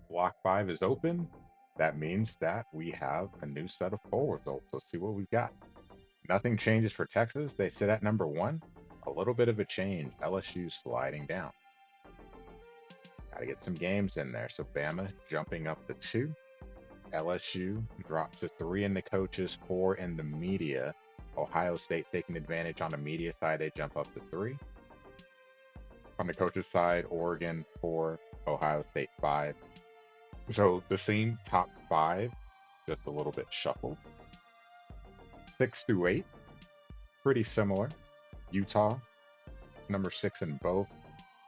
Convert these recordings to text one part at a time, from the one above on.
Block 5 is open. That means that we have a new set of poll results. Let's see what we've got. Nothing changes for Texas. They sit at number 1. A little bit of a change. LSU sliding down. Got to get some games in there. So Bama jumping up to 2. LSU dropped to 3 in the coaches, 4 in the media. Ohio State taking advantage on the media side. They jump up to 3. On the coaches side, Oregon 4, Ohio State 5. So the same top 5, just a little bit shuffled. 6 through 8, pretty similar. Utah, number 6 in both.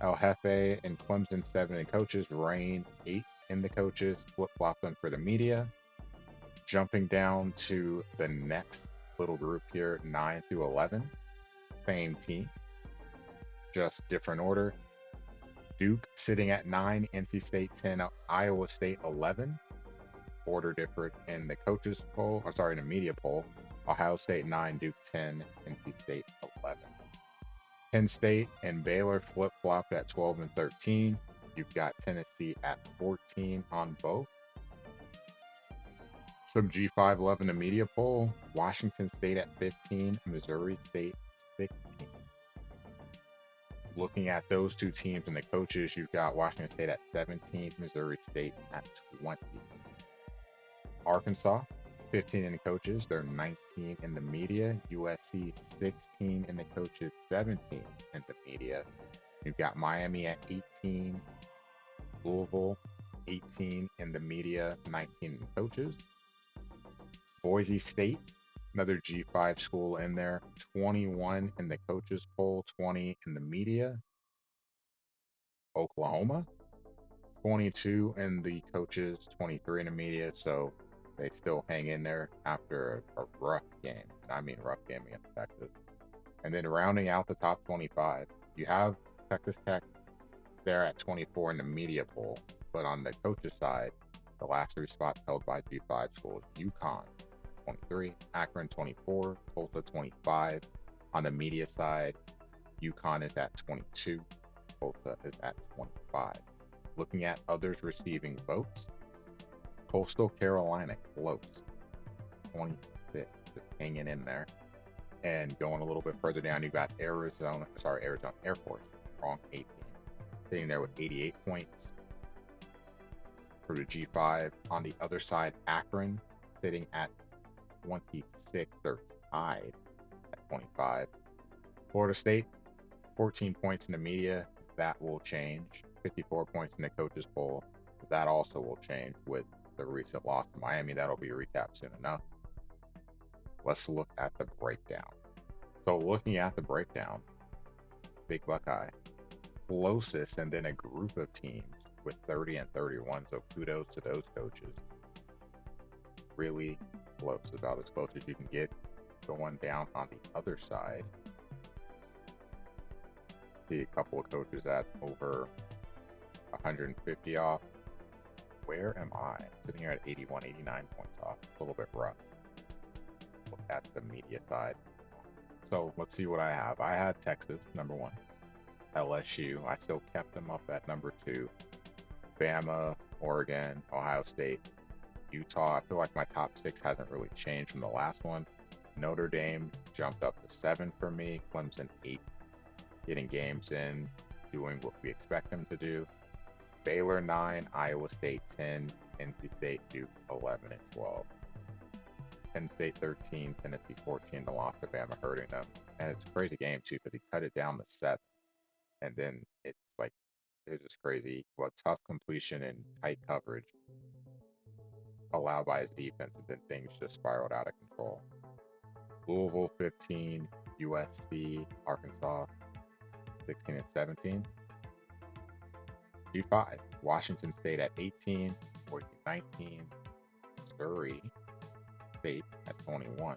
El Jefe and Clemson 7 in coaches. Rain 8 in the coaches. Flip flop them for the media. Jumping down to the next little group here, 9 through 11. Same team, just different order. Duke sitting at 9, NC State 10, Iowa State 11. Order different in the coaches poll, or sorry, in the media poll. Ohio State 9, Duke 10, NC State 11. Penn State and Baylor flip flopped at 12 and 13. You've got Tennessee at 14 on both. Some G5 love in the media poll. Washington State at 15, Missouri State 16. Looking at those two teams and the coaches, you've got Washington State at 17, Missouri State at 20. Arkansas, 15 in the coaches, they're 19 in the media. USC, 16 in the coaches, 17 in the media. You've got Miami at 18, Louisville, 18 in the media, 19 in the coaches. Boise State, another G5 school in there, 21 in the coaches poll, 20 in the media. Oklahoma, 22 in the coaches, 23 in the media. So they still hang in there after a rough game. And I mean rough game against Texas. And then rounding out the top 25, you have Texas Tech there at 24 in the media poll. But on the coaches side, the last 3 spots held by G5 schools. UConn 23, Akron 24, Tulsa 25. On the media side, UConn is at 22, Tulsa is at 25. Looking at others receiving votes, Coastal Carolina close, 26, just hanging in there. And going a little bit further down, you got Arizona Air Force, wrong 18, sitting there with 88 points for the G5. On the other side, Akron sitting at 26, they're tied at 25. Florida State, 14 points in the media, that will change. 54 points in the coaches poll, that also will change with the recent loss to Miami. That'll be a recap soon enough. Let's look at the breakdown. So looking at the breakdown, Big Buckeye, closest, and then a group of teams with 30 and 31. So kudos to those coaches. Really close, about as close as you can get. Going down on the other side, see a couple of coaches at over 150 off. Where am I? Sitting here at 81, 89 points off. It's a little bit rough. Look at the media side. So let's see what I have. I had Texas, number 1. LSU, I still kept them up at number 2. Bama, Oregon, Ohio State, Utah. I feel like my top 6 hasn't really changed from the last one. Notre Dame jumped up to 7 for me. Clemson 8, getting games in, doing what we expect them to do. Baylor 9, Iowa State 10, NC State, Duke 11 and 12. Penn State 13, Tennessee 14, the loss to Bama hurting them. And it's a crazy game too because he cut it down to 7. And then it's like, it's just crazy. Well, tough completion and tight coverage allowed by his defense, and then things just spiraled out of control. Louisville 15, USC, Arkansas 16 and 17. G5, Washington State at 18, Oregon 19, Missouri State at 21,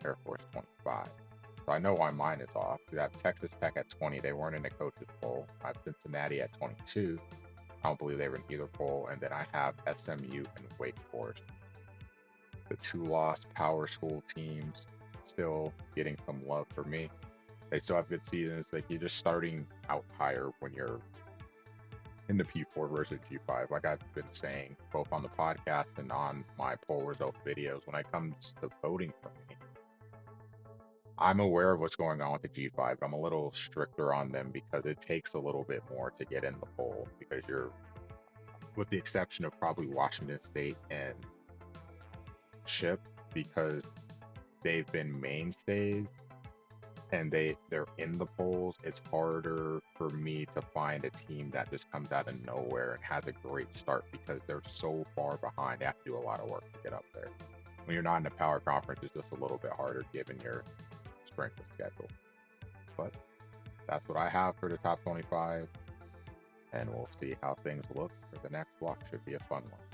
Air Force 25. So I know why mine is off. We have Texas Tech at 20. They weren't in the coaches poll. I have Cincinnati at 22. I don't believe they were in either poll. And then I have SMU and Wake Forest. The 2 lost power school teams still getting some love for me. They still have good seasons. Like, you're just starting out higher when you're in the P4 versus G5. Like I've been saying, both on the podcast and on my poll result videos, when it comes to voting for me, I'm aware of what's going on with the G5. I'm a little stricter on them because it takes a little bit more to get in the poll because you're, with the exception of probably Washington State and Chip, because they've been mainstays and they're in the polls, it's harder for me to find a team that just comes out of nowhere and has a great start because they're so far behind. They have to do a lot of work to get up there. When you're not in a power conference, it's just a little bit harder given your strength of schedule. But that's what I have for the top 25, and we'll see how things look for the next block. Should be a fun one.